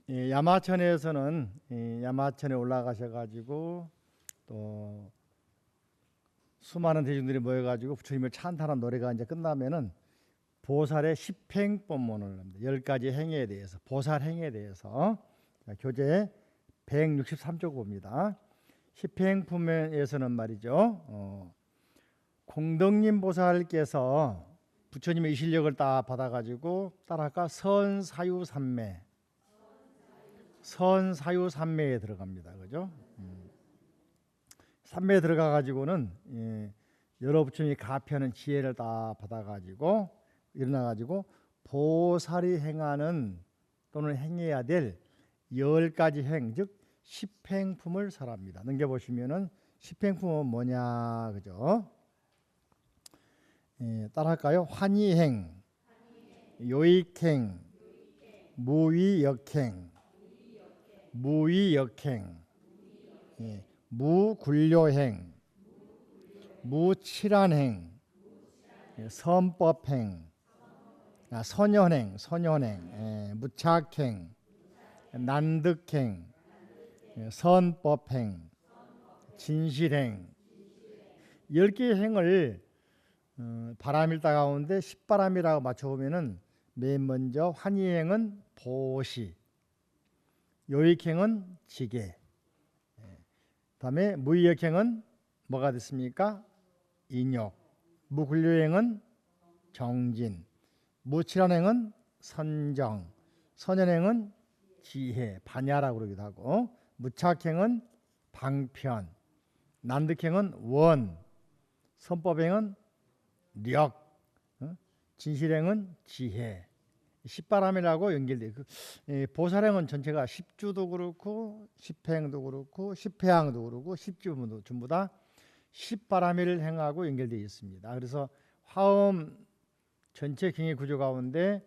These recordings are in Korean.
야마천에서는 야마천에 올라가셔가지고 또 수많은 대중들이 모여가지고 부처님을 찬탄한 노래가 이제 끝나면은 보살의 십행법문을 합니다. 10가지 행위에 대해서, 보살 행위에 대해서 교재 163쪽 봅니다. 십행품에서는 말이죠. 공덕님 보살께서 부처님의 이 실력을 다 받아가지고 따라할까? 선사유삼매에 들어갑니다. 그죠? 삼매에 들어가가지고는 여러 부처님이 가피하는 지혜를 다 받아가지고 일어나가지고 보살이 행하는 또는 행해야 될 10가지 행, 즉 십행품을 설합니다. 넘겨보시면은 십행품은 뭐냐, 그죠? 따라할까요? 환희행, 요익행, 무위역행, 무위역행, 무굴료행, 무칠한행, 선법행, 선연행, 무착행, 난득행, 선법행, 진실행, 10개의 행을 바람일다 가운데 십바람이라고 맞춰보면은 맨 먼저 환희행은 보시, 요익행은 지계, 다음에 무의역행은 뭐가 됐습니까? 인욕, 무굴료행은 정진, 무칠한행은 선정, 선연행은 지혜, 반야라고 그러기도 하고, 무착행은 방편, 난득행은 원, 선법행은 력, 진실행은 지혜, 십바람이라고 연결돼요. 보살행은 전체가 십주도 그렇고 십행도 그렇고 십회양도 그렇고 십주도 전부 다 십바람일 행하고 연결되어 있습니다. 그래서 화엄 전체 경의 구조 가운데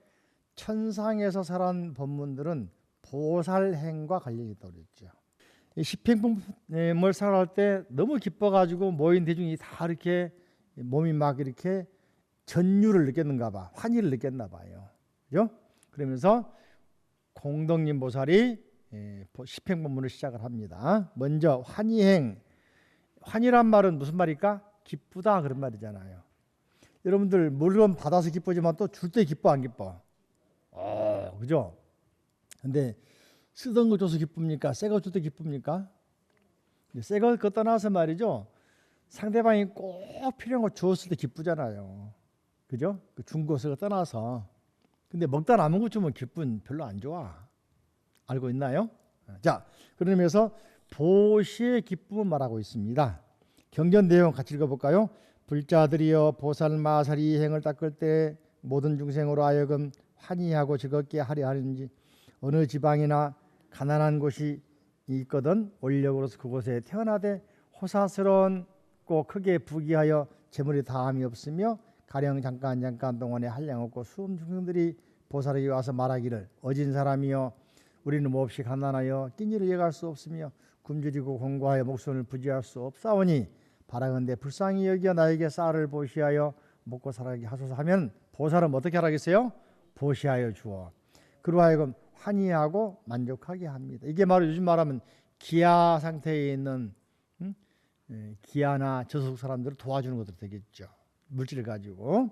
천상에서 설한 법문들은 보살행과 관련이 있다고 그랬죠. 이 십행품을 설할 때 너무 기뻐가지고 모인 대중이 다 이렇게 몸이 막 이렇게 전율을 느꼈는가 봐, 환희를 느꼈나 봐요. 그죠? 그러면서 공덕님 보살이 십행법문을 시작을 합니다. 먼저 환희행, 환희란 말은 무슨 말일까? 기쁘다 그런 말이잖아요. 여러분들 물건 받아서 기쁘지만 또 줄 때 기뻐 안 기뻐? 그죠? 근데 쓰던 거 줘서 기쁩니까? 새 거 줄 때 기쁩니까? 새 거 떠나서 말이죠, 상대방이 꼭 필요한 거 주었을 때 기쁘잖아요. 그죠? 그 준 것을 떠나서. 근데 먹다 남은 거 주면 기분 별로 안 좋아. 알고 있나요? 자, 그런 의미에서 보시의 기쁨을 말하고 있습니다. 경전 내용 같이 읽어볼까요? 불자들이여 보살마살이 행을 닦을 때 모든 중생으로 하여금 환희하고 즐겁게 하려 하는지 어느 지방이나 가난한 곳이 있거든 원력으로서 그곳에 태어나되 호사스러운고 크게 부귀하여 재물이 다함이 없으며 가령 잠깐 동안에 한량없고 수험 중생들이 보살에게 와서 말하기를 어진 사람이여 우리는 몹시 가난하여 끼니를 이어갈 수 없으며 굶주리고 공고하여 목숨을 부지할 수 없사오니 바라건대 불쌍히 여겨 나에게 쌀을 보시하여 먹고 살아가게 하소서 하면 보살은 어떻게 하라겠어요? 보시하여 주어 그로 하여금 환희하고 만족하게 합니다. 이게 바로 요즘 말하면 기아 상태에 있는 기아나 저소득 사람들을 도와주는 것도 되겠죠. 물질을 가지고.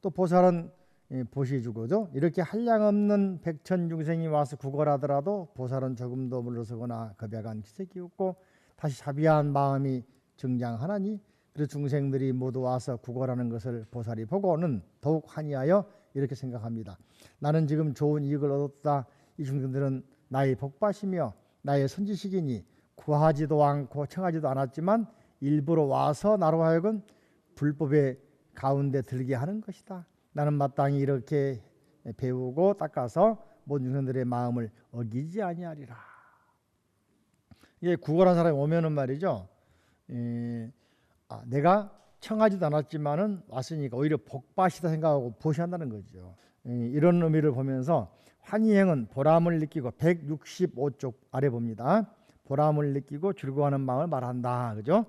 또 보살은 보시해주고죠. 이렇게 한량없는 백천 중생이 와서 구걸하더라도 보살은 조금도 물러서거나 겁약한 기색이 없고 다시 자비한 마음이 증장하나니 그래서 중생들이 모두 와서 구걸하는 것을 보살이 보고는 더욱 환희하여 이렇게 생각합니다. 나는 지금 좋은 이익을 얻었다. 이 중생들은 나의 복받이며 나의 선지식이니 구하지도 않고 청하지도 않았지만 일부러 와서 나로 하여금 불법의 가운데 들게 하는 것이다. 나는 마땅히 이렇게 배우고 닦아서 모든 중생들의 마음을 어기지 아니하리라. 이게 구걸한 사람이 오면은 말이죠. 내가 청하지도 않았지만은 왔으니까 오히려 복받이다 생각하고 보시한다는 거죠. 이런 의미를 보면서 환희행은 보람을 느끼고 165쪽 아래 봅니다. 보람을 느끼고 즐거워하는 마음을 말한다. 그죠?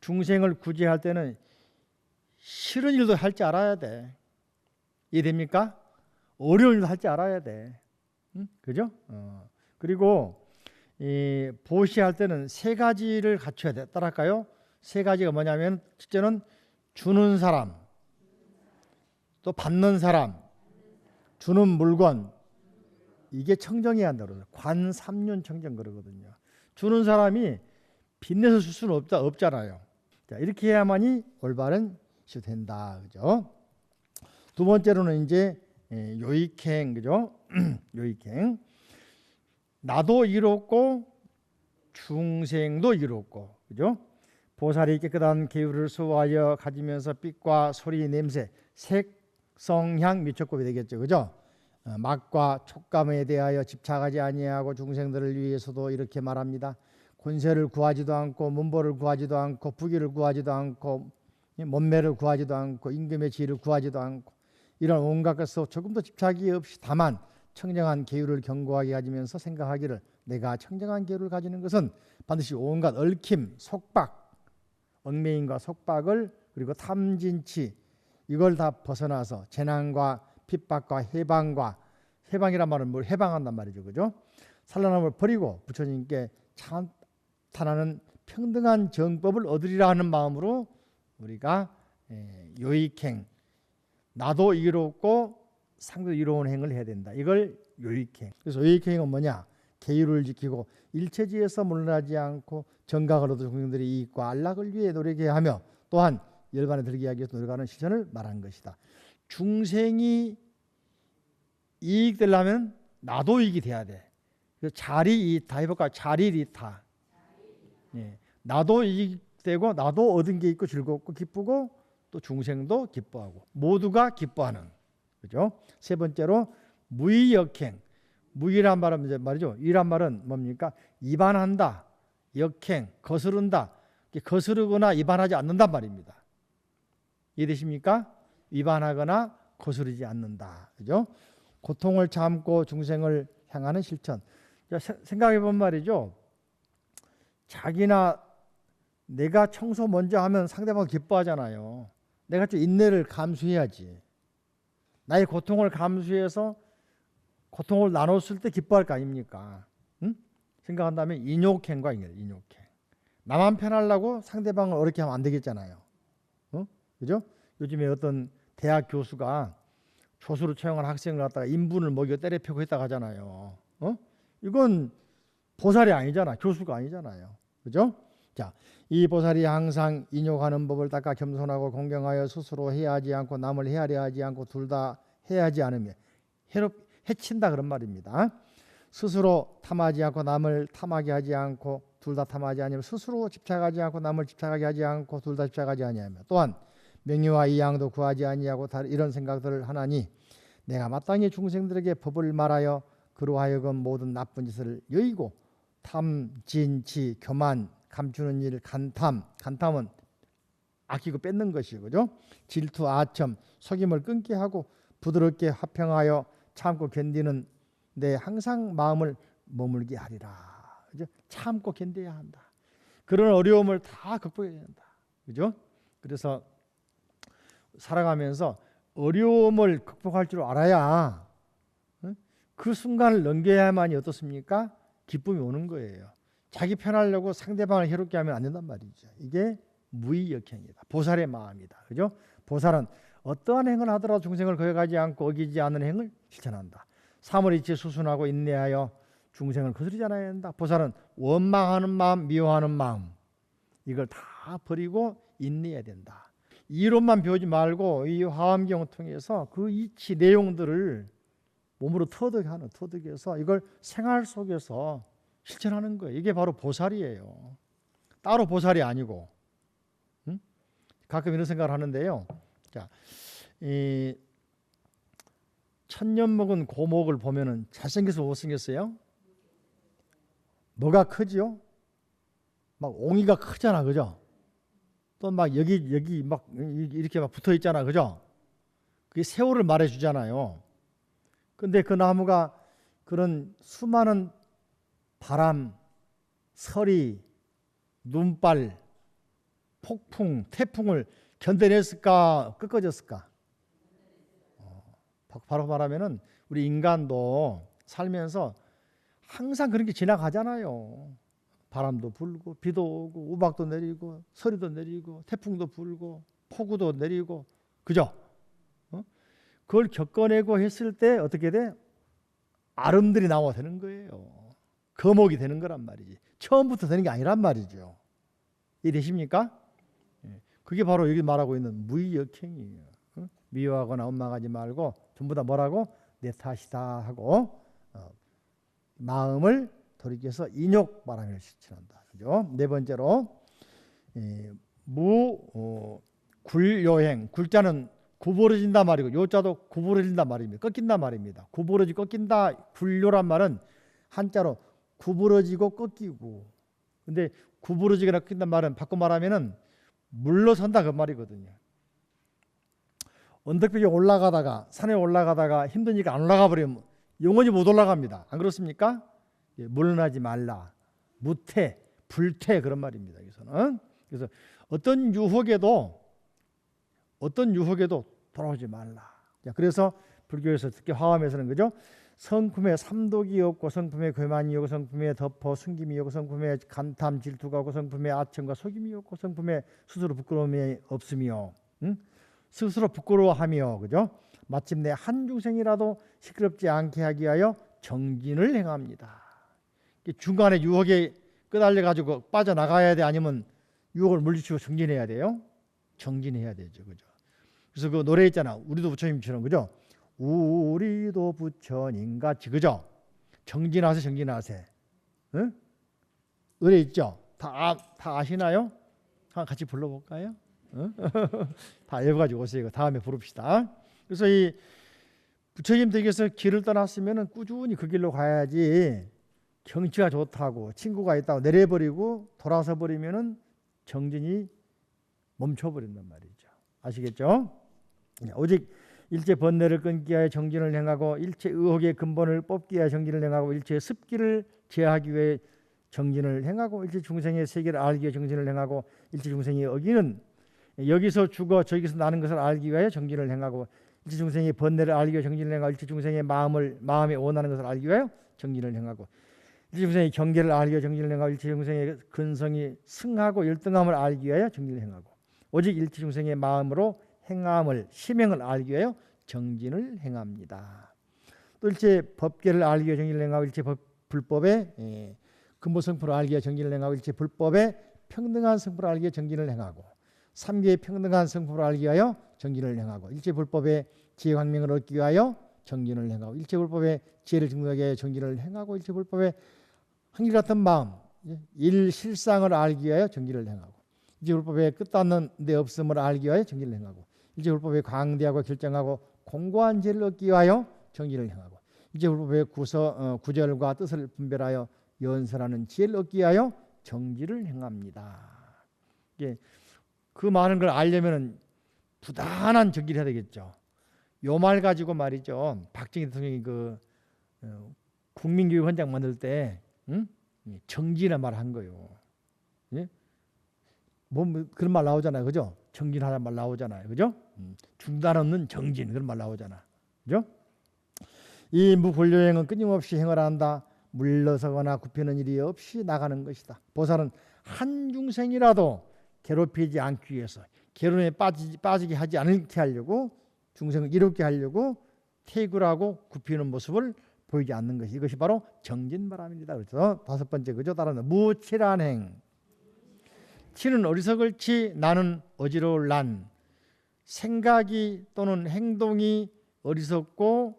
중생을 구제할 때는 싫은 일도 할 줄 알아야 돼. 이해됩니까? 어려운 일도 할 줄 알아야 돼. 그죠? 그리고 이 보시할 때는 세 가지를 갖춰야 돼. 따라할까요? 세 가지가 뭐냐면 첫째는 주는 사람, 또 받는 사람, 주는 물건. 이게 청정해야 한다고 그러죠. 관삼륜 청정 그러거든요. 주는 사람이 빚내서 줄 수는 없잖아요. 자, 이렇게 해야만이 올바른 시된다. 그죠? 두 번째로는 이제 요익행, 그죠? 요익행. 나도 이롭고 중생도 이롭고, 그죠? 보살이 깨끗한 계율을 수호하여 가지면서 빛과 소리, 냄새, 색, 성향, 미촉급이 되겠죠, 그죠? 맛과 촉감에 대하여 집착하지 아니하고 중생들을 위해서도 이렇게 말합니다. 권세를 구하지도 않고 문보를 구하지도 않고 부귀를 구하지도 않고 몸매를 구하지도 않고 임금의 지위를 구하지도 않고 이런 온갖 것에서 조금도 집착이 없이 다만 청정한 계율을 견고하게 가지면서 생각하기를 내가 청정한 계율을 가지는 것은 반드시 온갖 얽힘, 속박, 얽매임과 속박을 그리고 탐진치 이걸 다 벗어나서 재난과 핍박과 해방과 해방이란 말은 뭘 해방한단 말이죠, 그죠? 산란함을 버리고 부처님께 찬탄하는 평등한 정법을 얻으리라 하는 마음으로 우리가 요익행, 나도 이롭고 상도 이로운 행을 해야 된다. 이걸 요익행. 그래서 요익행은 뭐냐? 계율을 지키고 일체지에서 물러나지 않고 정각을 얻은 중생들의 이익과 안락을 위해 노력해야 하며 또한 열반에 들게 하기 위해서 노력하는 실천을 말한 것이다. 중생이 이익되려면 나도 이익이 돼야 돼. 그래서 자리이타 해볼까? 자리이타. 예. 나도 이익되고 나도 얻은 게 있고 즐겁고 기쁘고 또 중생도 기뻐하고 모두가 기뻐하는. 그죠? 세 번째로 무의역행. 무의란 말은 이제 말이죠. 이란 말은 뭡니까? 위반한다, 역행, 거스른다. 거스르거나 위반하지 않는단 말입니다. 이해되십니까? 위반하거나 거스르지 않는다. 그죠? 고통을 참고 중생을 향하는 실천. 생각해 본 말이죠. 자기나 내가 청소 먼저 하면 상대방 기뻐하잖아요. 내가 좀 인내를 감수해야지. 나의 고통을 감수해서 고통을 나눴을 때 기뻐할 거 아닙니까? 응? 생각한다면 인욕행과 인욕행. 나만 편하려고 상대방을 어렵게 하면 안 되겠잖아요. 그죠? 요즘에 어떤 대학 교수가 조수로 채용한 학생을 갖다가 인분을 먹여 때려 패고 했다고 하잖아요. 이건 보살이 아니잖아. 교수가 아니잖아요. 그죠? 자, 이 보살이 항상 인욕하는 법을 닦아 겸손하고 공경하여 스스로 해하지 않고 남을 헤아려 하지 않고 둘 다 해하지 않으며 해친다 그런 말입니다. 스스로 탐하지 않고 남을 탐하게 하지 않고 둘 다 탐하지 아니하며 스스로 집착하지 않고 남을 집착하게 하지 않고 둘 다 집착하지 아니하며 또한 명예와 이양도 구하지 아니하고 이런 생각들을 하나니 내가 마땅히 중생들에게 법을 말하여 그로 하여금 모든 나쁜 짓을 여의고 탐, 진치, 교만, 감추는 일, 간탐은 아끼고 뺏는 것이고, 그죠? 질투, 아첨, 속임을 끊게 하고 부드럽게 화평하여 참고 견디는 내 항상 마음을 머물게 하리라. 그죠? 참고 견뎌야 한다. 그런 어려움을 다 극복해야 한다. 그죠? 그래서 살아가면서 어려움을 극복할 줄 알아야 그 순간을 넘겨야만이 어떻습니까? 기쁨이 오는 거예요. 자기 편하려고 상대방을 해롭게 하면 안 된단 말이죠. 이게 무의역행이다. 보살의 마음이다. 그죠? 보살은 어떠한 행을 하더라도 중생을 거역하지 않고 어기지 않는 행을 실천한다. 사물이치 수순하고 인내하여 중생을 거스르지 않아야 한다. 보살은 원망하는 마음, 미워하는 마음 이걸 다 버리고 인내해야 된다. 이론만 배우지 말고 이 화엄경을 통해서 그 이치 내용들을 몸으로 터득해서 이걸 생활 속에서 실천하는 거예요. 이게 바로 보살이에요. 따로 보살이 아니고. 가끔 이런 생각을 하는데요. 자, 이 천년 먹은 고목을 보면은 잘생겨서 못생겼어요? 뭐가 크지요? 막 옹이가 크잖아, 그죠? 또 막 여기 막 이렇게 막 붙어 있잖아, 그죠? 그게 세월을 말해주잖아요. 근데 그 나무가 그런 수많은 바람, 서리, 눈발, 폭풍, 태풍을 견뎌냈을까, 꺾어졌을까? 바로 말하면은 우리 인간도 살면서 항상 그런 게 지나가잖아요. 바람도 불고 비도 오고 우박도 내리고 서리도 내리고 태풍도 불고 폭우도 내리고 그죠? 그걸 겪어내고 했을 때 어떻게 돼? 아름들이 나와 되는 거예요. 거목이 되는 거란 말이지. 처음부터 되는 게 아니란 말이죠. 이해되십니까? 그게 바로 여기 말하고 있는 무의역행이에요. 미워하거나 원망하지 말고 전부 다 뭐라고? 내 탓이다 하고 마음을 돌이켜서 인욕 바람을 실천한다. 그죠? 네 번째로 굴요행. 굴자는 구부러진다 말이고 요자도 구부러진다 말입니다. 꺾인다 말입니다. 구부러지고 꺾인다. 굴요란 말은 한자로 구부러지고 꺾이고. 근데 구부러지거나 꺾인다 말은 바꿔 말하면은 물러선다 그 말이거든요. 언덕벽에 올라가다가 산에 올라가다가 힘드니까 안 올라가 버리면 영원히 못 올라갑니다. 안 그렇습니까? 물러나지 말라. 무태, 불태 그런 말입니다. 여기서는. 그래서 어떤 유혹에도 돌아오지 말라. 그래서 불교에서 특히 화엄에서는 그죠? 성품에 삼독이 없고 성품에 괴만이 없고 성품에 덮어 숨김이 없고 성품에 간탐 질투가 없고 성품에 아첨과 속임이 없고 성품에 스스로 부끄러움이 없으며 스스로 부끄러워하며 그죠? 마침내 한 중생이라도 시끄럽지 않게 하기 위하여 정진을 행합니다. 중간에 유혹에 끄달려 가지고 빠져나가야 돼? 아니면 유혹을 물리치고 정진해야 돼요? 정진해야 되죠. 그죠? 그래서 그 노래 있잖아. 우리도 부처님처럼 그죠? 우리도 부처님같이 그죠? 정진하세 정진하세. 응? 노래 있죠? 다 아시나요? 같이 불러볼까요? 응? 다 외워가지고 오세요. 다음에 부릅시다. 그래서 이 부처님 댁에서 길을 떠났으면 꾸준히 그 길로 가야지. 경치가 좋다고 친구가 있다고 내려버리고 돌아서 버리면은 정진이 멈춰버린단 말이죠. 아시겠죠? 오직 일체 번뇌를 끊기 위하여 정진을 행하고 일체 의혹의 근본을 뽑기 위하여 정진을 행하고 일체 습기를 제하기 위해 정진을 행하고 일체 중생의 세계를 알기 위해 정진을 행하고 일체 중생이 어기는 여기서 죽어 저기서 나는 것을 알기 위하여 정진을 행하고 일체 중생의 번뇌를 알기 위하여 정진을 행하고 일체 중생의 마음에 원하는 것을 알기 위하여 정진을 행하고 일체 중생의 경계를 알기 위하여 정진을 행하고 일체 중생의 근성이 승하고 열등함을 알기 위하여 정진을 행하고 오직 일체 중생의 마음으로 행함을 심행을 알기 위하여 정진을 행합니다. 또 일체 법계를 알기 위하여 정진을 행하고 일체 불법의 근본 성품을 알기 위하여 정진을 행하고 일체 불법의 평등한 성품을 알기 위하여 정진을 행하고 삼계의 평등한 성품을 알기 위하여 정진을 행하고 일체 불법의 지혜 광명을 얻기 위하여 정진을 행하고 일체 불법의 지혜를 증명하기 위하여 정진을 행하고 일체 불법의 한결같은 마음 일실상을 알기 위하여 정진을 행하고 일체 불법의 끝닿는 데 없음을 알기 위하여 정진을 행하고 일체 불법의 광대하고 결정하고 공고한 지혜를 얻기 위하여 정진을 행하고 일체 불법의 구절과 뜻을 분별하여 연설하는 지혜를 얻기 위하여 정진을 행합니다. 그 많은 걸 알려면 부단한 정진을 해야 되겠죠. 요 말 가지고 말이죠. 박정희 대통령이 그 국민교육 헌장 만들 때 정진의 말 한 거예요. 예? 뭐 그런 말 나오잖아요. 그죠? 정진하는 말 나오잖아요. 그죠? 중단 없는 정진 그런 말 나오잖아. 그죠? 이 무불교행은 끊임없이 행을 한다. 물러서거나 굽히는 일이 없이 나가는 것이다. 보살은 한 중생이라도 괴롭히지 않기 위해서 괴로움에 빠지게 하지 않게 하려고 중생을 이롭게 하려고 퇴굴하고 굽히는 모습을 보이지 않는 것이 이것이 바로 정진바람입니다. 그래서 다섯 번째 그죠? 따라는 무칠한 행. 치는 어리석을 치 나는 어지러울 난. 생각이 또는 행동이 어리석고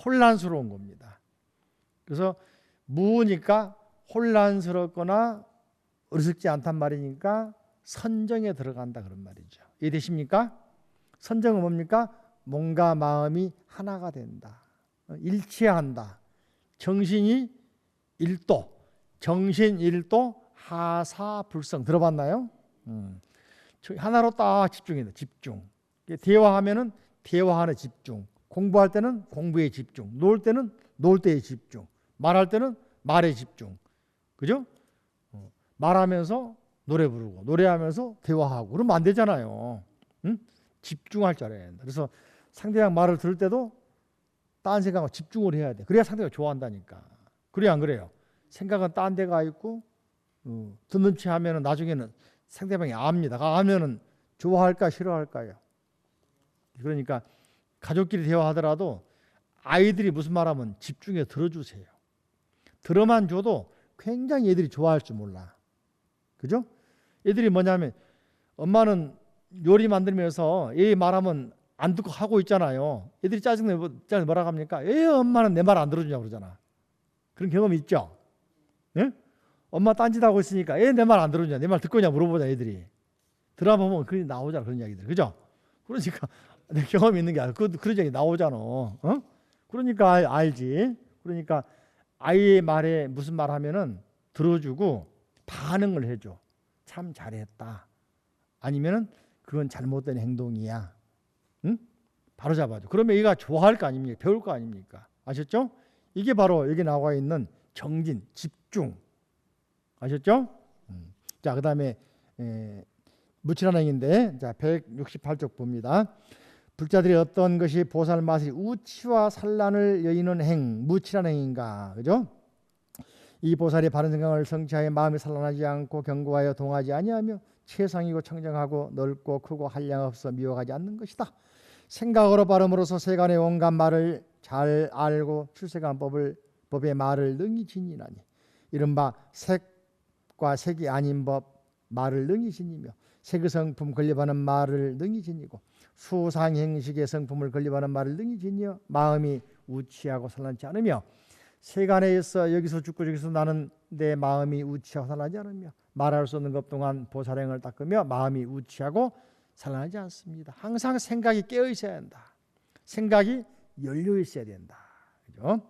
혼란스러운 겁니다. 그래서 무니까 혼란스럽거나 어리석지 않단 말이니까 선정에 들어간다 그런 말이죠. 이해되십니까? 선정은 뭡니까? 몸과 마음이 하나가 된다. 일치한다. 정신이 일도, 정신 일도 하사불성 들어봤나요? 하나로 딱 집중해야 돼. 집중. 대화하면은 대화하는 집중. 공부할 때는 공부에 집중. 놀 때는 놀 때에 집중. 말할 때는 말에 집중. 그죠? 말하면서 노래 부르고 노래하면서 대화하고 그러면 안 되잖아요. 응? 집중할 줄 알아야 된다. 그래서 상대방 말을 들을 때도 딴 생각하고 집중을 해야 돼. 그래야 상대가 좋아한다니까. 그래 안 그래요? 생각은 딴 데 가 있고 듣는 체 하면은 나중에는 상대방이 압니다. 아면은 좋아할까 싫어할까요? 그러니까 가족끼리 대화하더라도 아이들이 무슨 말하면 집중해 들어주세요. 들어만 줘도 굉장히 애들이 좋아할 줄 몰라. 그죠? 애들이 뭐냐면 엄마는 요리 만들면서 애 말하면 안 듣고 하고 있잖아요. 애들이 짜증내고 뭐라고 합니까? 엄마는 내 말 안 들어주냐고 그러잖아. 그런 경험이 있죠? 예? 엄마 딴짓하고 있으니까 내 말 안 들어주냐, 내 말 듣고 있냐 물어보자. 애들이 드라마 보면 그런 나오잖아. 그런 이야기들. 그죠? 그러니까 내 경험이 있는 게 아니라 그런 얘기 나오잖아. 그러니까 알지. 그러니까 아이의 말에 무슨 말 하면은 들어주고 반응을 해줘. 참 잘했다. 아니면은 그건 잘못된 행동이야. 응? 바로 잡아줘. 그러면 얘가 좋아할 거 아닙니까? 배울 거 아닙니까? 아셨죠? 이게 바로 여기 나와 있는 정진, 집중. 아셨죠? 자, 그 다음에 무칠한 행인데, 자 168쪽 봅니다. 불자들이 어떤 것이 보살 마술이 우치와 산란을 여의는 행, 무칠한 행인가, 그죠? 이 보살이 바른 생각을 성취하여 마음이 산란하지 않고 견고하여 동하지 아니하며 최상이고 청정하고 넓고 크고 한량없어 미워하지 않는 것이다. 생각으로 발음으로서 세간의 온갖 말을 잘 알고 출세간 법의 말을 능히 지니나니 이른바 색과 색이 아닌 법 말을 능히 지니며 색의 성품 건립하는 말을 능히 지니고 수상행식의 성품을 건립하는 말을 능히 지니어 마음이 우치하고 산란치 않으며 세간에 있어 여기서 죽고 저기서 나는 내 마음이 우치하고 산란하지 않으며 말할 수 없는 것 동안 보살행을 닦으며 마음이 우치하고 산란하지 않습니다. 항상 생각이 깨어 있어야 한다. 생각이 열려 있어야 된다. 그죠?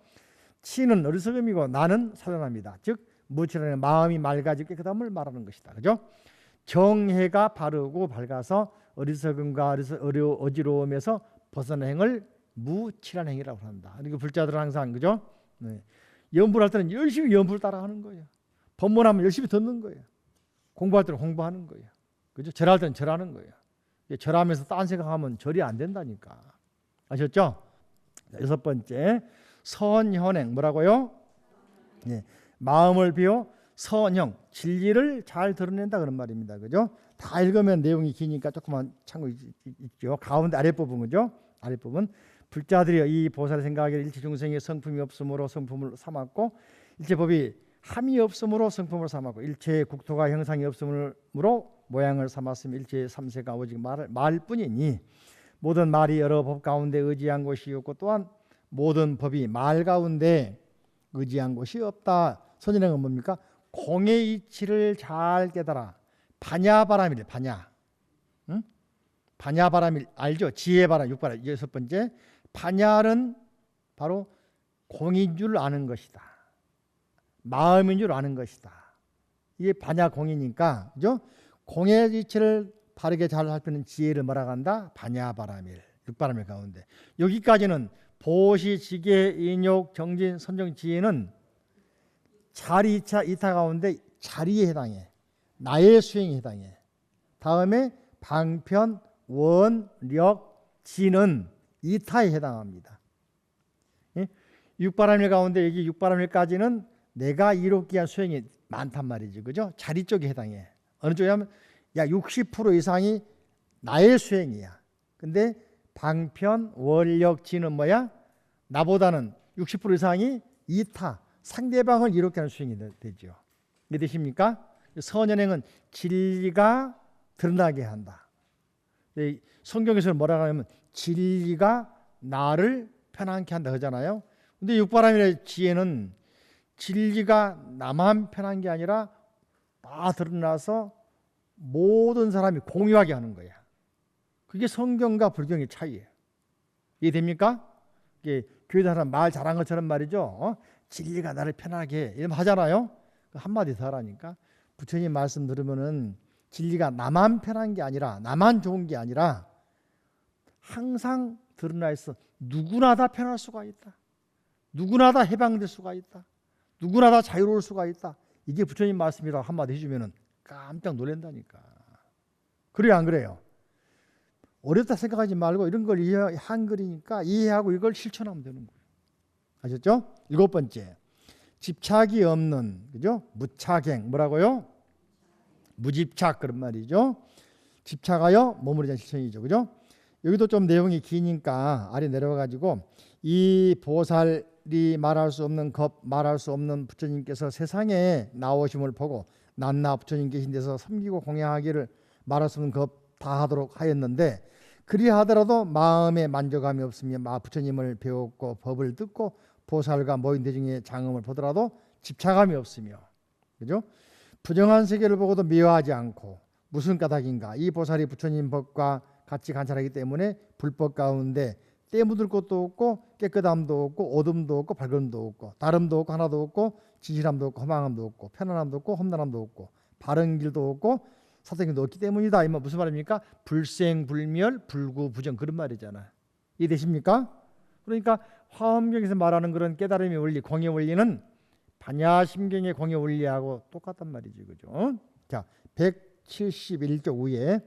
치는 어리석음이고 나는 산란합니다. 즉 무치라는 마음이 맑아지고 깨끗함을 말하는 것이다. 그죠? 정해가 바르고 밝아서 어리석음과 어지러움에서 벗어난 행을 무칠한 행이라고 한다. 그러니까 불자들은 항상 그죠? 네. 연불할 때는 열심히 연불 따라하는 거예요. 법문하면 열심히 듣는 거예요. 공부할 때는 공부하는 거예요. 그죠? 절할 때는 절하는 거예요. 절하면서 딴 생각하면 절이 안 된다니까. 아셨죠? 여섯 번째 선현행 뭐라고요? 네. 마음을 비워 선형 진리를 잘 드러낸다 그런 말입니다. 그죠? 다 읽으면 내용이 기니까 조금만 참고 있죠. 가운데 아랫부분 그죠? 아랫부분 불자들이 이 보살의 생각에 일체 중생의 성품이 없으므로 성품을 삼았고 일체 법이 함이 없으므로 성품을 삼았고 일체 국토가 형상이 없으므로 모양을 삼았으며 일체 삼세가 오직 말뿐이니 모든 말이 여러 법 가운데 의지한 것이 없고 또한 모든 법이 말 가운데 의지한 것이 없다. 선인행은 뭡니까? 공의 이치를 잘 깨달아 반야바람이래. 반야. 응? 반야바람이 알죠? 지혜바람, 육바람. 여섯 번째 반야는 바로 공인 줄 아는 것이다. 마음인 줄 아는 것이다. 이게 반야공이니까 그죠? 공의 이치를 바르게 잘 살피는 지혜를 뭐라고 한다? 반야바람일. 육바람일 가운데. 여기까지는 보시, 지계, 인욕, 정진, 선정, 지혜는 자리, 이타 가운데 자리에 해당해. 나의 수행에 해당해. 다음에 방편, 원, 력, 지는 이타에 해당합니다. 예? 육바람일 가운데 여기 육바람일까지는 내가 이롭게 한 수행이 많단 말이지. 그죠? 자리 쪽에 해당해. 어느 쪽에 하면 약 60% 이상이 나의 수행이야. 근데 방편, 원력, 지는 뭐야? 나보다는 60% 이상이 이타, 상대방을 이롭게 하는 수행이 되죠. 이해되십니까? 선현행은 진리가 드러나게 한다. 성경에서는 뭐라고 하냐면 진리가 나를 편안케 한다 하잖아요. 근데 육바람일의 지혜는 진리가 나만 편한 게 아니라 다 드러나서 모든 사람이 공유하게 하는 거야. 그게 성경과 불경의 차이예요. 이해됩니까? 이게 교회에서 하는 말 잘한 것처럼 말이죠. 진리가 나를 편하게 해. 이런 하잖아요. 한마디 더 하라니까. 부처님 말씀 들으면은 진리가 나만 편한 게 아니라 나만 좋은 게 아니라 항상 드러나 있어. 누구나 다 편할 수가 있다. 누구나 다 해방될 수가 있다. 누구나 다 자유로울 수가 있다. 이게 부처님 말씀이라고 한마디 해주면은 깜짝 놀란다니까. 그래요, 안 그래요? 어렵다 생각하지 말고 이런 걸 한글이니까 이해하고 이걸 실천하면 되는 거예요. 아셨죠? 일곱 번째, 집착이 없는, 그죠? 무착행, 뭐라고요? 무집착, 그런 말이죠. 집착하여 머무르지 않는 실천이죠, 그죠? 여기도 좀 내용이 기니까 아래 내려와 가지고 이 보살이 말할 수 없는 겁, 말할 수 없는 부처님께서 세상에 나오심을 보고 낱나 부처님 계신 데서 섬기고 공양하기를 말할 수 없는 겁 다 하도록 하였는데, 그리하더라도 마음에 만족함이 없으며 부처님을 배웠고 법을 듣고 보살과 모인 대중의 장엄을 보더라도 집착함이 없으며, 그죠? 부정한 세계를 보고도 미워하지 않고, 무슨 까닭인가? 이 보살이 부처님 법과 같이 관찰하기 때문에 불법 가운데 때 묻을 것도 없고 깨끗함도 없고 어둠도 없고 밝음도 없고 다름도 없고 하나도 없고 진실함도 없고 허망함도 없고 편안함도 없고 험난함도 없고 바른 길도 없고 사생길도 없기 때문이다. 이 말 무슨 말입니까? 불생불멸 불구부정, 그런 말이잖아. 이해되십니까? 그러니까 화엄경에서 말하는 그런 깨달음의 원리, 공의 원리는 반야심경의 공의 원리하고 똑같단 말이지, 그죠? 자, 171조 후에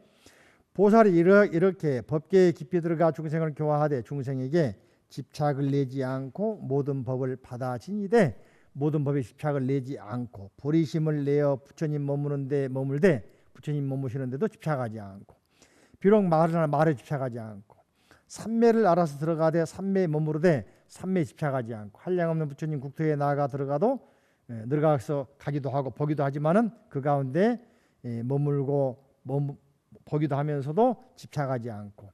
보살이 이렇게 법계에 깊이 들어가 중생을 교화하되 중생에게 집착을 내지 않고 모든 법을 받아 지니되 모든 법에 집착을 내지 않고 불의심을 내어 부처님 머무는데 머물되 부처님 머무시는데도 집착하지 않고, 비록 말에 집착하지 않고, 삼매를 알아서 들어가되 삼매에 머무르되 삼매에 집착하지 않고, 한량없는 부처님 국토에 나아가 들어가도 들어가서 가기도 하고 보기도 하지만은 그 가운데 머물고 보기도 하면서도 집착하지 않고,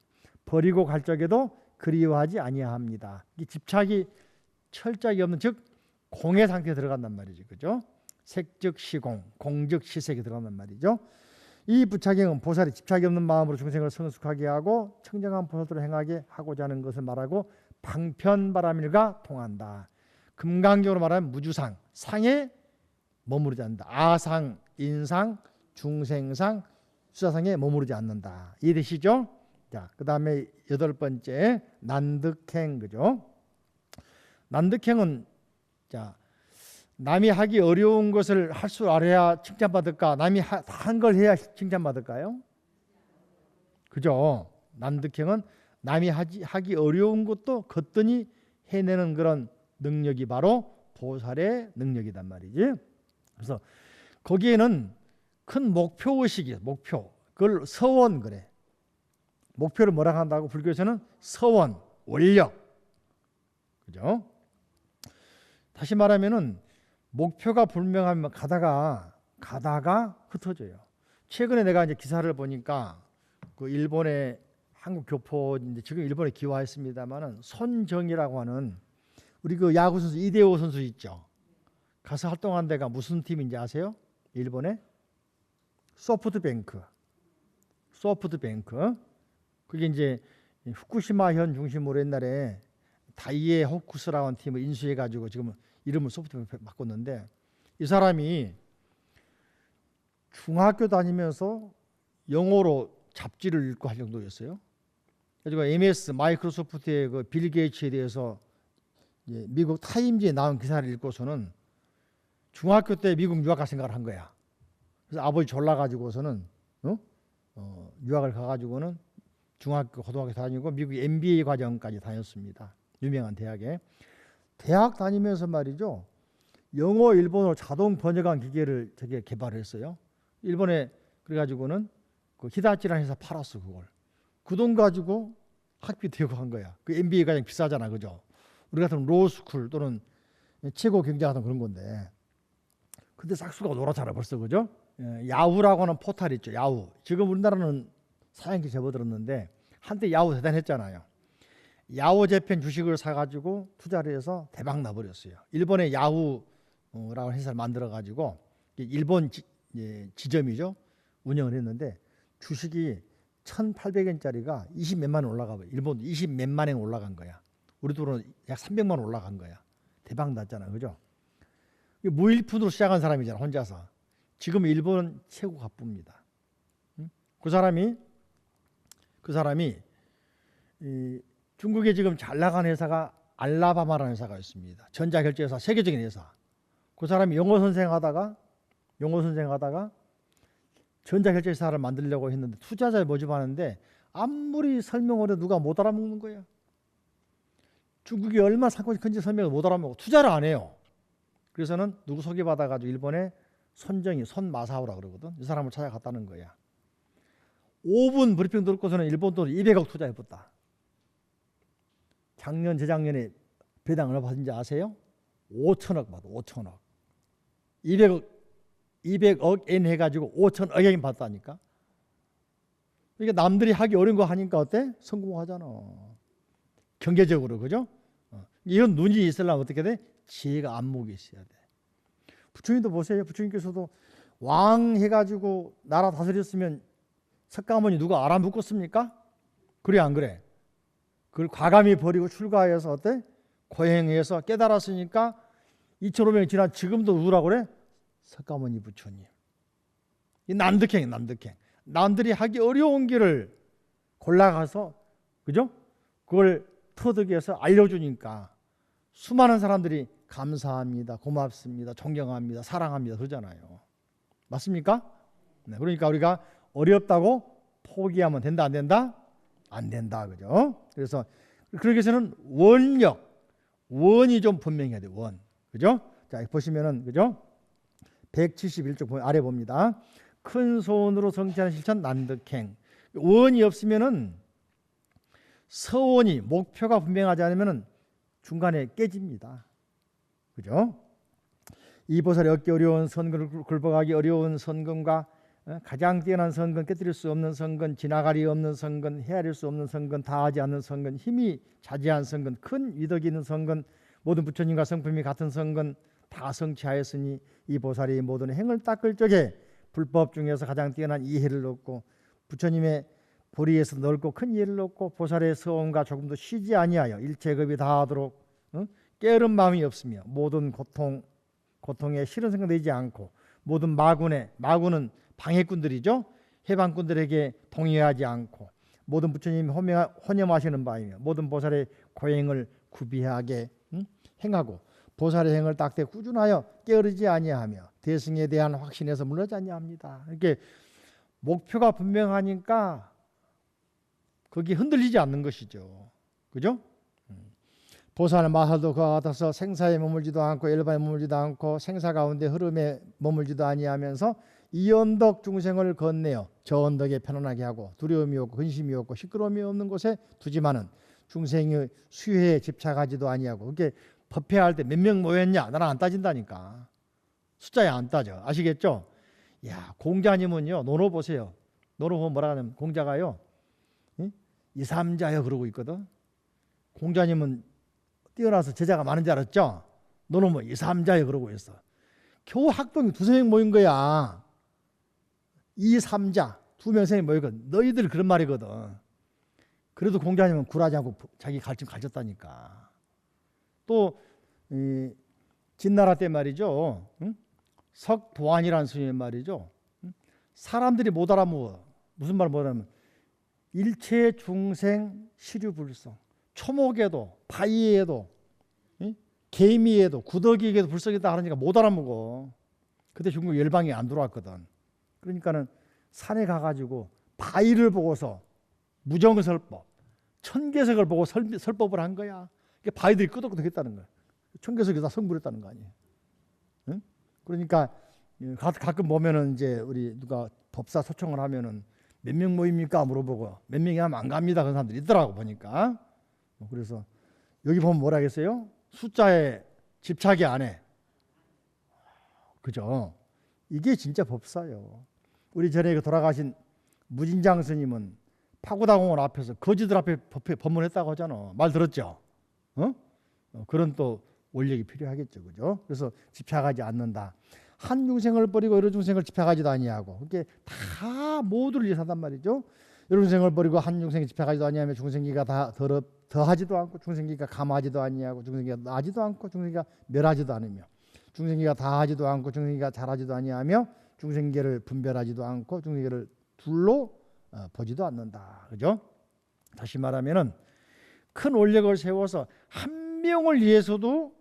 버리고 갈 적에도 그리워하지 아니합니다. 이 집착이 철저하게 없는, 즉 공의 상태에 들어간단 말이죠, 그죠? 색즉 시공, 공즉 시색에 들어간단 말이죠. 이 부착행은 보살이 집착이 없는 마음으로 중생을 성숙하게 하고 청정한 보살도로 행하게 하고자 하는 것을 말하고 방편바람일과 통한다. 금강경으로 말하면 무주상, 상에 머무르지 않는다. 아상, 인상, 중생상, 수사상에 머무르지 않는다. 이해되시죠? 자, 그 다음에 8번째 난득행, 그죠? 난득행은, 자, 남이 하기 어려운 것을 할 줄 알아야 칭찬받을까? 남이 한 걸 해야 칭찬받을까요? 그죠? 난득행은 남이 하기 어려운 것도 거뜬히 해내는 그런 능력이 바로 보살의 능력이단 말이지. 그래서 거기에는 큰 목표의식이에요. 목표. 그걸 서원 그래. 목표를 뭐라 한다고 불교에서는 서원, 원력. 그죠? 다시 말하면은 목표가 불명하면 가다가 흩어져요. 최근에 내가 이제 기사를 보니까 그 일본의 한국 교포인데 지금 일본에 귀화했습니다만은 손정이라고 하는 우리 그 야구 선수 이대호 선수 있죠. 가서 활동한 데가 무슨 팀인지 아세요? 일본에 소프트뱅크. 그게 이제 후쿠시마현 중심으로 옛날에 다이에 호쿠스라는 팀을 인수해 가지고 지금 이름을 소프트뱅크 바꿨는데, 이 사람이 중학교 다니면서 영어로 잡지를 읽고 할 정도였어요. 그래서 MS 마이크로소프트의 그 빌 게이츠에 대해서 미국 타임즈에 나온 기사를 읽고서는 중학교 때 미국 유학 갈 생각을 한 거야. 그래서 아버지 졸라 가지고서는 유학을 가가지고는 중학교, 고등학교 다니고 미국 MBA 과정까지 다녔습니다. 유명한 대학에. 대학 다니면서 말이죠, 영어, 일본어 자동 번역한 기계를 되게 개발했어요. 일본에 그래가지고는 그 히다치라는 회사 팔았어. 그걸 그 돈 가지고 학비 대고 한 거야. 그 MBA 과정 비싸잖아, 그죠? 우리 같은 로스쿨 또는 최고 경제학원 그런 건데, 근데 싹수가 놀았잖아 벌써, 그죠? 야후라고 하는 포탈 있죠. 야후. 지금 우리나라는 사양기 접어들었는데 한때 야후 대단했잖아요. 야후 재팬 주식을 사가지고 투자를 해서 대박 나버렸어요. 일본의 야후라고 하는 회사를 만들어가지고 일본 지점이죠. 운영을 했는데 주식이 1,800엔짜리가 20 몇만 원 올라가 버려. 일본도 20 몇만 원 올라간 거야. 우리 돈으로 약 300만 원 올라간 거야. 대박 났잖아, 그죠? 무일푼으로 시작한 사람이잖아, 혼자서. 지금 일본 최고 갑부입니다. 그 사람이 중국에 지금 잘 나가는 회사가 알라바마라는 회사가 있습니다. 전자결제회사, 세계적인 회사. 그 사람이 영어 선생하다가 전자결제회사를 만들려고 했는데 투자자를 모집하는데 아무리 설명을 해도 누가 못 알아먹는 거야. 중국이 얼마나 상권이 큰지 설명을 못 알아먹고 투자를 안 해요. 그래서는 누구 소개받아가지고 일본에 손마사오라 그러거든. 이 사람을 찾아갔다는 거야. 5분 브리핑 듣고서는 일본 돈 200억 투자해봤다. 작년 재작년에 배당 얼마 받은지 아세요? 5천억 받아. 5천억. 200억 엔 해가지고 5천억 엔 받았다니까. 그러니까 남들이 하기 어려운 거 하니까 어때? 성공하잖아. 경제적으로. 그죠? 이런 눈이 있으려면 어떻게 돼? 지혜가 안목이 있어야 돼. 부처님도 보세요. 부처님께서도 왕 해가지고 나라 다스렸으면 석가모니 누가 알아묻겠습니까? 그래 안 그래? 그걸 과감히 버리고 출가해서 어때? 고행해서 깨달았으니까 2500년 지난 지금도 누구라고 그래? 석가모니 부처님. 이 남득행. 남들이 하기 어려운 길을 골라가서 그죠? 그걸 터득해서 알려주니까 수많은 사람들이 감사합니다, 고맙습니다, 존경합니다, 사랑합니다 그러잖아요. 맞습니까? 네, 그러니까 우리가 어렵다고 포기하면 된다 안 된다? 안 된다. 그죠? 그래서 그러기 위해서는 원이 좀 분명해야 돼. 원. 그죠? 자, 보시면은 그죠? 171쪽 아래 봅니다. 큰 소원으로 성취하는 실천 난득행. 원이 없으면은 서원이 목표가 분명하지 않으면은 중간에 깨집니다. 그죠? 이 보살이 얻기 어려운 선근을 굴복하기 어려운 선근과 가장 뛰어난 선근, 깨뜨릴 수 없는 선근, 지나가리 없는 선근, 헤아릴 수 없는 선근, 다하지 않는 선근, 힘이 자제한 선근, 큰 위덕이 있는 선근, 모든 부처님과 성품이 같은 선근 다 성취하였으니 이 보살이 모든 행을 닦을 적에 불법 중에서 가장 뛰어난 이해를 얻고 부처님의 보리에서 넓고 큰 이해를 얻고 보살의 서원과 조금도 쉬지 아니하여 일체급이 다하도록 깨어른 마음이 없으며 모든 고통에 싫은 생각되지 않고 모든 마군은 방해꾼들이죠. 해방꾼들에게 동의하지 않고 모든 부처님이 혼념하시는 바이며 모든 보살의 고행을 구비하게 행하고 보살의 행을 닦되 꾸준하여 깨어르지 아니하며 대승에 대한 확신에서 물러지 아니합니다. 이렇게 목표가 분명하니까 거기 흔들리지 않는 것이죠. 그죠? 보살 마살도 그와 같아서 생사에 머물지도 않고 일반에 머물지도 않고 생사 가운데 흐름에 머물지도 아니하면서 이 언덕 중생을 건네어 저 언덕에 편안하게 하고 두려움이 없고 근심이 없고 시끄러움이 없는 곳에 두지만은 중생의 수혜에 집착하지도 아니하고 그게 법회할 때 몇 명 모였냐 나는 안 따진다니까. 숫자에 안 따져. 아시겠죠? 야, 공자님은요 노노 보세요. 노노 보면 뭐라 하냐면 공자가요 2, 3자여 그러고 있거든. 공자님은 뛰어나서 제자가 많은 줄 알았죠? 너는 뭐 2, 3자여 그러고 있어. 겨우 학동이 2~3명 모인 거야. 2, 3자 2명, 3명 모이거든. 너희들 그런 말이거든. 그래도 공자님은 굴하지 않고 자기 가르침 가르쳤다니까. 또 진나라 때 말이죠. 석도안이라는 스님 말이죠. 사람들이 못 알아먹어. 무슨 말 못 알아먹어. 일체 중생 시류불성. 초목에도 바위에도 개미에도 구더기에도 불성이다 하니까 못 알아먹어. 그때 중국 열방이 안 들어왔거든. 그러니까는 산에 가가지고 바위를 보고서 무정설법, 천계석을 보고 설법을 한 거야. 바위들이 끄덕끄덕했다는 거야. 천계석이 다 성불했다는 거 아니에요. 응? 그러니까 가끔 보면은 이제 우리 누가 법사 초청을 하면은 몇 명 모입니까 물어보고 몇 명이 하면 안 갑니다 그런 사람들이 있더라고 보니까. 그래서 여기 보면 뭐라 했어요? 숫자에 집착이 안 해. 그죠? 이게 진짜 법사요. 우리 전에 돌아가신 무진장 스님은 파고다공원 앞에서 거지들 앞에 법문했다고 하잖아. 말 들었죠? 그런 또 원력이 필요하겠죠. 그죠? 그래서 집착하지 않는다. 한 중생을 버리고 여러 중생을 집착하지도 아니하고 그게 다 모두를 위해서 한단 말이죠. 여러 중생을 버리고 한 중생에 집착하지도 아니하며 중생기가 다 더하지도 않고 중생기가 감하지도 아니하고 중생기가 나지도 않고 중생기가 멸하지도 않으며 중생기가 다하지도 않고 중생기가 잘하지도 아니하며 중생계를 분별하지도 않고 중생계를 둘로 보지도 않는다. 그죠? 다시 말하면은 큰 원력을 세워서 한 명을 위해서도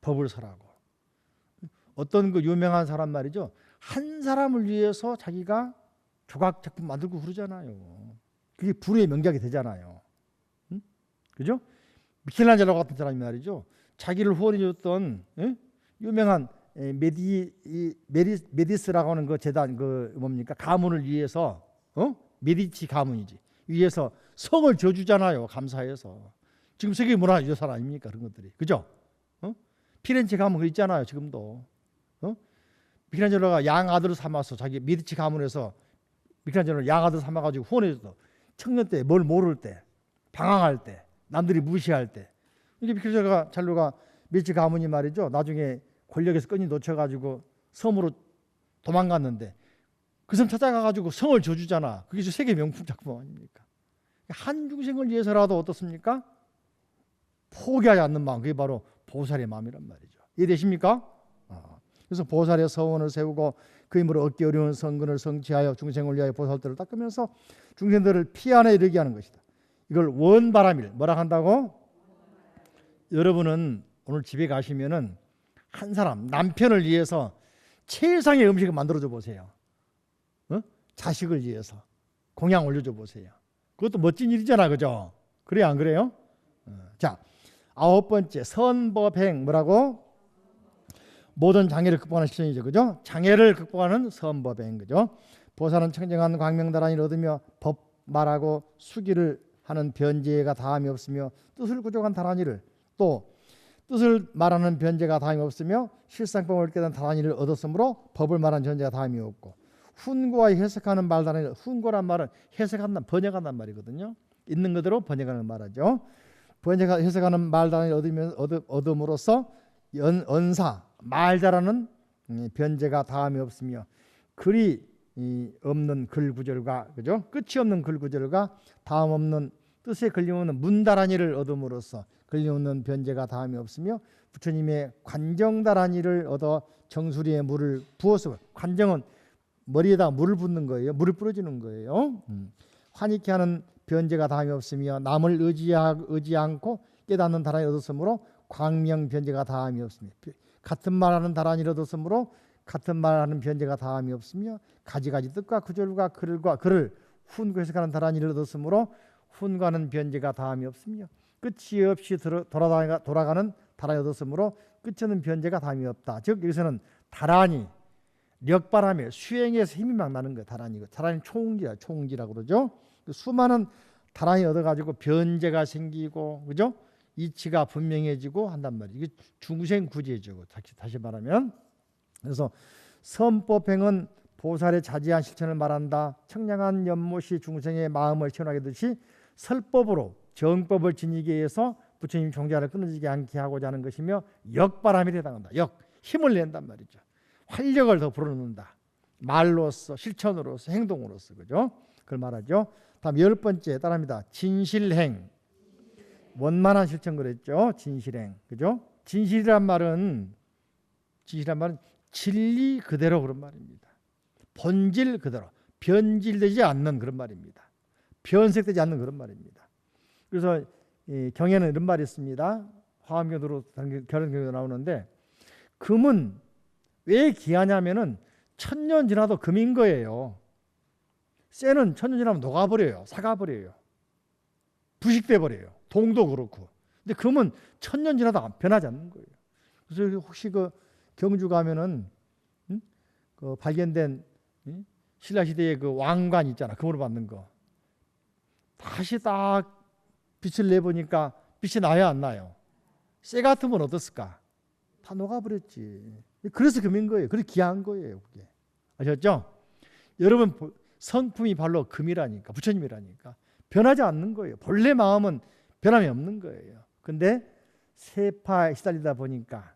법을 설하고 어떤 그 유명한 사람 말이죠. 한 사람을 위해서 자기가 조각 작품 만들고 그러잖아요. 그게 불후의 명작이 되잖아요. 그죠? 미켈란젤로 같은 사람이 말이죠. 자기를 후원해 줬던 유명한 메디스라고 하는 그 재단 그 뭡니까 가문을 위해서 메디치 가문이지 위해서 성을 지어주잖아요. 감사해서. 지금 세계 문화유산 아닙니까 그런 것들이 그죠? 피렌체 가문 그 있잖아요. 지금도 미켈란젤로가 양아들을 삼아서 자기 메디치 가문에서 미켈란젤로를 양아들 삼아가지고 후원해줬어. 청년 때 뭘 모를 때 방황할 때 남들이 무시할 때 이게 미켈란젤로가 메디치 가문이 말이죠. 나중에 권력에서 끈이 놓쳐가지고 섬으로 도망갔는데 그 섬 찾아가가지고 성을 지어주잖아. 그게 세계 명품 작품 아닙니까? 한 중생을 위해서라도 어떻습니까? 포기하지 않는 마음 그게 바로 보살의 마음이란 말이죠. 이해되십니까? 그래서 보살의 서원을 세우고 그 힘으로 얻기 어려운 성근을 성취하여 중생을 위하여 보살들을 닦으면서 중생들을 피안에 이르게 하는 것이다. 이걸 원바람일 뭐라 한다고? 여러분은 오늘 집에 가시면은 한 사람 남편을 위해서 최상의 음식을 만들어줘 보세요. 자식을 위해서 공양 올려줘 보세요. 그것도 멋진 일이잖아, 그죠? 그래 안 그래요? 자, 9번째 선법행 뭐라고? 모든 장애를 극복하는 실천이죠, 그죠? 장애를 극복하는 선법행, 그죠? 보살은 청정한 광명다란이를 얻으며 법 말하고 수기를 하는 변제가 다함이 없으며 뜻을 구족한 다란이를 또 뜻을 말하는 변제가 다함이 없으며 실상법을 깨닫는 다란이를 얻었으므로 법을 말하는 전제가 다함이 없고 훈고와 해석하는 말다란이를 훈고란 말은 해석한다, 번역한단 말이거든요. 있는 그대로 번역하는 말하죠. 해석하는 말다란이를 얻음으로써 언사 말 잘하는 변제가 다함이 없으며 글이 없는 글구절과 그죠? 끝이 없는 글구절과 다음 없는 뜻에 걸림없는 문다란이를 얻음으로써 걸림없는 변제가 다함이 없으며 부처님의 관정다란이를 얻어 정수리에 물을 부어서 관정은 머리에다 물을 붓는 거예요. 물을 뿌려주는 거예요. 환희케 하는 변제가 다함이 없으며 남을 의지 않고 깨닫는 다란이 얻었으므로 광명 변제가 다함이 없으며 같은 말하는 다란이를 얻었으므로 같은 말하는 변제가 다함이 없으며 가지가지 뜻과 구절과 글을 훈고 해석하는 다란이를 얻었으므로 훈고하는 변제가 다함이 없으며 끝이 없이 돌아가는 다란이 얻었으므로 끝이 없는 변제가 다함이 없다. 즉 여기서는 다란이 력바람에 수행에서 힘이 막 나는 거예요. 다란이 총기야. 총기라고 그러죠. 수많은 다란이 얻어가지고 변제가 생기고 그죠? 이치가 분명해지고 한단 말이에요. 이게 중생 구제죠. 다시 말하면 그래서 선법행은 보살의 자지한 실천을 말한다. 청량한 연못이 중생의 마음을 시원하게 듯이 설법으로 정법을 지니기 위해서 부처님 종자를 끊어지지 않게 하고자 하는 것이며 역바람에 해당한다. 힘을 낸단 말이죠. 활력을 더 불어넣는다. 말로서 실천으로서 행동으로서 그죠? 그걸 말하죠. 다음 10번째 따라합니다. 진실행 원만한 실천 그랬죠. 진실행 그죠? 진실이란 말은 진리 그대로 그런 말입니다. 본질 그대로 변질되지 않는 그런 말입니다. 변색되지 않는 그런 말입니다. 그래서 경에는 이런 말이 있습니다. 화엄경으로 결혼경에도 나오는데 금은 왜 귀하냐면은 1000년 지나도 금인 거예요. 쇠는 1000년 지나면 녹아버려요. 사가버려요. 부식돼 버려요. 동도 그렇고. 근데 금은 1000년 지나도 변하지 않는 거예요. 그래서 혹시 그 경주 가면은 그 발견된 신라 시대의 그 왕관 있잖아. 금으로 만든 거. 다시 딱 빛을 내보니까 빛이 나야 안 나요? 쇠 같으면 어떻을까? 다 녹아버렸지. 그래서 금인 거예요. 그래서 귀한 거예요. 그게. 아셨죠? 여러분 성품이 바로 금이라니까. 부처님이라니까. 변하지 않는 거예요. 본래 마음은 변함이 없는 거예요. 근데 세파에 시달리다 보니까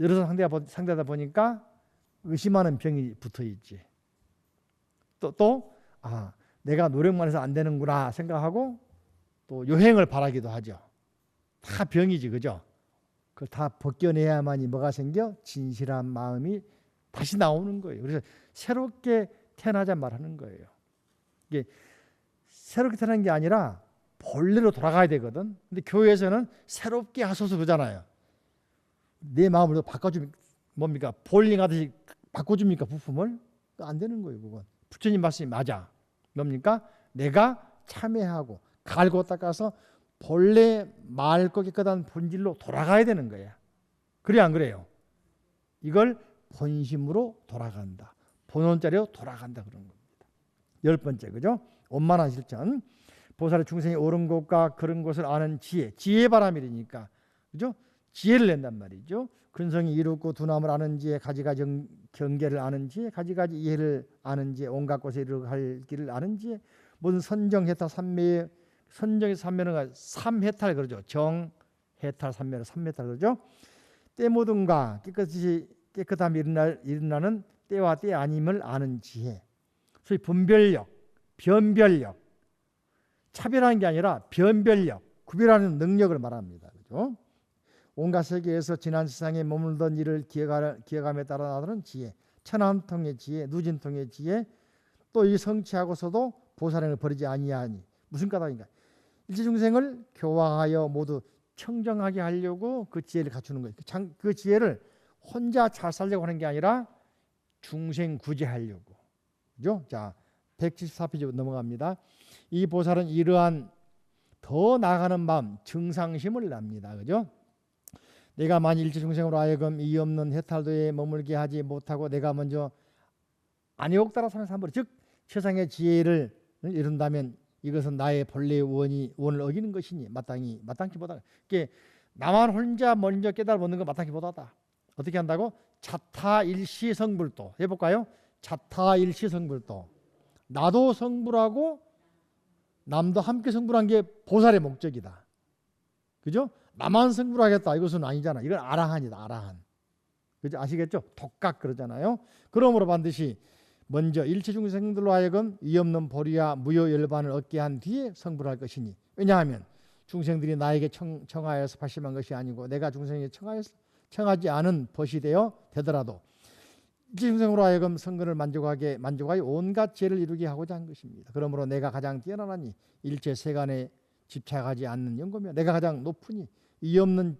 여러 상대하다 보니까 의심하는 병이 붙어 있지. 내가 노력만 해서 안 되는구나 생각하고 또 요행을 바라기도 하죠. 다 병이지, 그죠? 그걸 다 벗겨내야만이 뭐가 생겨? 진실한 마음이 다시 나오는 거예요. 그래서 새롭게 태어나자 말하는 거예요. 이게 새롭게 태어난 게 아니라 본래로 돌아가야 되거든. 근데 교회에서는 새롭게 하소서 그러잖아요. 내 마음을 바꿔줍니까? 뭡니까? 볼링 하듯이 바꿔줍니까? 부품을? 안 되는 거예요. 그건 부처님 말씀이 맞아. 뭡니까? 내가 참회하고 갈고 닦아서 본래 맑고 깨끗한 본질로 돌아가야 되는 거야. 그래 안 그래요? 이걸 본심으로 돌아간다. 본원자리로 돌아간다 그런 겁니다. 10번째, 그죠? 원만한 실천. 보살의 중생이 옳은 것과 그른 것을 아는 지혜. 지혜 바람이니까, 그죠? 지혜를 낸단 말이죠. 근성이 이롭고 두남을 아는 지혜, 가지가지 경계를 아는 지혜, 가지가지 이해를 아는 지혜, 온갖 곳에 이르갈 길을 아는 지혜, 모든 선정해탈 삼매의 선정의 삼매는 삼해탈 그러죠. 정해탈 삼매는 삼해탈 그러죠. 때 모든가 깨끗이 깨끗함이 일어나는 때와 때 아님을 아는 지혜. 소위 분별력, 변별력, 차별하는 게 아니라 변별력, 구별하는 능력을 말합니다. 그죠? 온갖 세계에서 지난 세상에 머물던 일을 기억함에 따라 나타나는 지혜, 천한통의 지혜, 누진통의 지혜, 또 이 성취하고서도 보살행을 버리지 아니하니 무슨 까닭인가? 일체중생을 교화하여 모두 청정하게 하려고 그 지혜를 갖추는 거예요. 그 지혜를 혼자 잘 살려고 하는 게 아니라 중생 구제하려고. 그죠? 자, 174페이지 넘어갑니다. 이 보살은 이러한 더 나아가는 마음, 증상심을 납니다. 그죠? 내가 만일 일체중생으로 하여금 이 없는 해탈도에 머물게 하지 못하고 내가 먼저 안욕 따라 사는 사람으로, 즉 세상의 지혜를 이룬다면 이것은 나의 본래의 원을 어기는 것이니 마땅히보다 이게 나만 혼자 먼저 깨달아 먹는 건 마땅히보다다. 어떻게 한다고? 자타일시 성불도 해볼까요? 자타일시 성불도. 나도 성불하고 남도 함께 성불한 게 보살의 목적이다. 그죠? 나만 성불하겠다 이것은 아니잖아. 이건 아라한이다. 아라한. 그죠? 아시겠죠? 독각 그러잖아요. 그러므로 반드시 먼저 일체중생들로 하여금 이 없는 보리와 무효열반을 얻게 한 뒤에 성불할 것이니, 왜냐하면 중생들이 나에게 청하여서 발심한 것이 아니고 내가 중생에게 청하지 않은 벗이 되더라도 일체중생으로 하여금 성근을 만족하여 온갖 죄를 이루게 하고자 한 것입니다. 그러므로 내가 가장 뛰어나니 일체 세간에 집착하지 않는 영고며 내가 가장 높으니 이 없는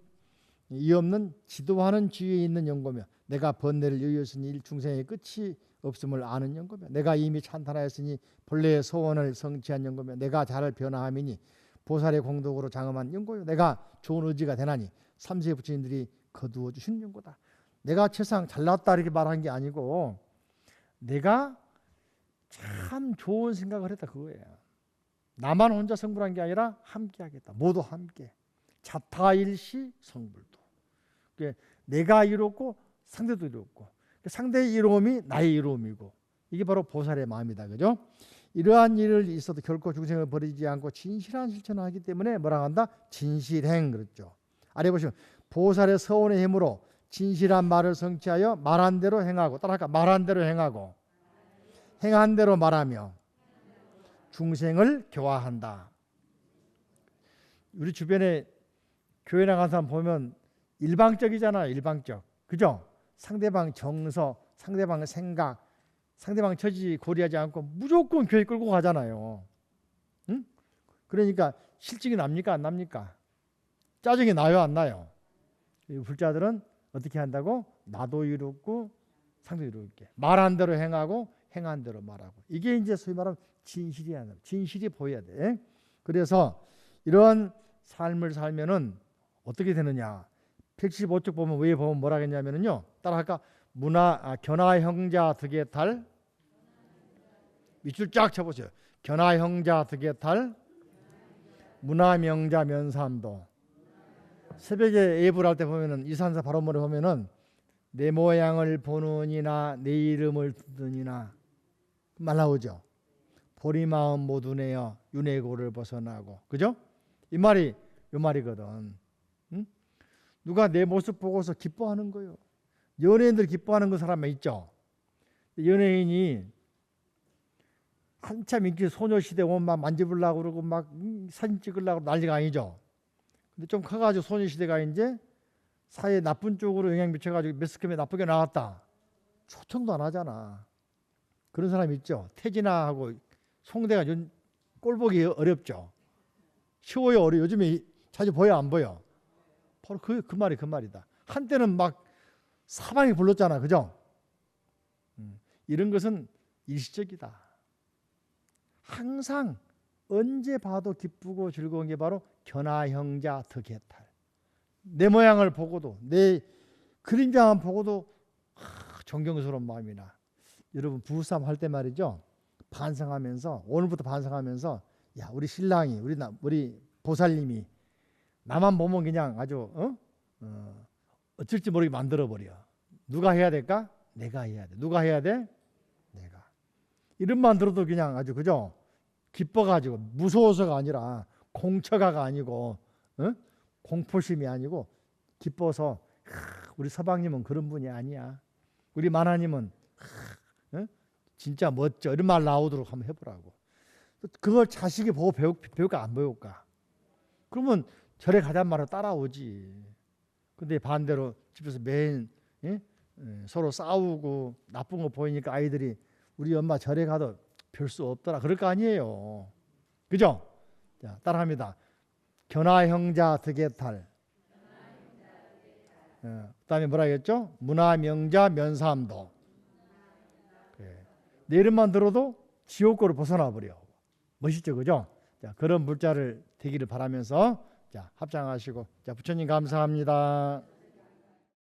지도하는 지위에 있는 영고며 내가 번뇌를 여유했으니 일중생의 끝이 없음을 아는 영고며 내가 이미 찬탄하였으니 본래의 소원을 성취한 영고며 내가 자를 변화함이니 보살의 공덕으로 장엄한 영고요 내가 좋은 의지가 되나니 삼세 부처님들이 거두어 주신 영고다. 내가 세상 잘났다 이렇게 말한 게 아니고 내가 참 좋은 생각을 했다 그거예요. 나만 혼자 성불한 게 아니라 함께 하겠다. 모두 함께. 자타일시 성불도. 내가 이롭고 상대도 이롭고 상대의 이로움이 나의 이로움이고 이게 바로 보살의 마음이다. 그죠? 이러한 일을 있어도 결코 중생을 버리지 않고 진실한 실천을 하기 때문에 뭐라고 한다? 진실행 그랬죠. 아래 보시면 보살의 서원의 힘으로 진실한 말을 성취하여 말한 대로 행하고 따라할까? 말한 대로 행하고 행한 대로 말하며 중생을 교화한다. 우리 주변에 교회 나간 사람 보면 일방적이잖아요. 일방적. 그죠? 상대방 정서, 상대방 생각, 상대방 처지 고려하지 않고 무조건 교회 끌고 가잖아요. 응? 그러니까 실증이 납니까? 안 납니까? 짜증이 나요? 안 나요? 불자들은 어떻게 한다고? 나도 이롭고 상대도 이롭게. 말한 대로 행하고 행한 대로 말하고. 이게 이제 소위 말하면 진실이야. 진실이 보여야 돼. 그래서 이런 삶을 살면은 어떻게 되느냐? 175쪽 보면 위에 보면 뭐라 했냐면요. 따라할까? 견하형자 득해탈 밑줄 쫙 쳐보세요. 견하형자 득해탈 문화명자 면삼도. 새벽에 예불 할 때 보면은 이산사 바로머리 보면은 내 모양을 보느니나 내 이름을 듣느니나 말 나오죠. 보리마음 모두 내어 윤회고를 벗어나고. 그죠? 이 말이 이 말이거든. 응? 누가 내 모습 보고서 기뻐하는 거예요. 연예인들 기뻐하는 그 사람만 있죠. 연예인이 한참 인기 소녀시대 오면 막 만져보려고 그러고 막 사진 찍으려고 난리가 아니죠. 근데 좀 커가지고 소녀시대가 이제 사회에 나쁜 쪽으로 영향 미쳐가지고 매스컴에 나쁘게 나왔다. 초청도 안 하잖아. 그런 사람 있죠. 태진아하고 송대가 꼴 보기 어렵죠. 쉬워요, 어려요. 요즘에 자주 보여, 안 보여? 바로 그 말이다. 한때는 막 사방이 불렀잖아, 그죠? 이런 것은 일시적이다. 항상 언제 봐도 기쁘고 즐거운 게 바로 견하형자 득해탈. 내 모양을 보고도 내 그림자만 보고도 존경스러운 마음이나. 여러분 부부싸움 할 때 말이죠. 반성하면서 오늘부터 반성하면서 야 우리 신랑이 우리 보살님이 나만 보면 그냥 아주 어쩔지 모르게 만들어 버려. 누가 해야 될까? 내가 해야 돼. 누가 해야 돼? 내가. 이름만 들어도 그냥 아주 그죠? 기뻐가지고 무서워서가 아니라 공처가가 아니고 공포심이 아니고 기뻐서 우리 서방님은 그런 분이 아니야. 우리 만화님은 진짜 멋져. 이런 말 나오도록 한번 해보라고. 그걸 자식이 보고 배울까 안 배울까? 그러면 절에 가자는 말로 따라오지. 근데 반대로 집에서 매일 서로 싸우고 나쁜 거 보이니까 아이들이 우리 엄마 절에 가도 별 수 없더라. 그럴 거 아니에요. 그죠? 자, 따라합니다. 견화형자 득해탈. 그다음에 뭐라 했죠? 문화명자 면사함도. 내 이름만 들어도 지옥고를 벗어나 버려. 멋있죠, 그죠? 자, 그런 물자를 되기를 바라면서 자 합장하시고 자 부처님 감사합니다.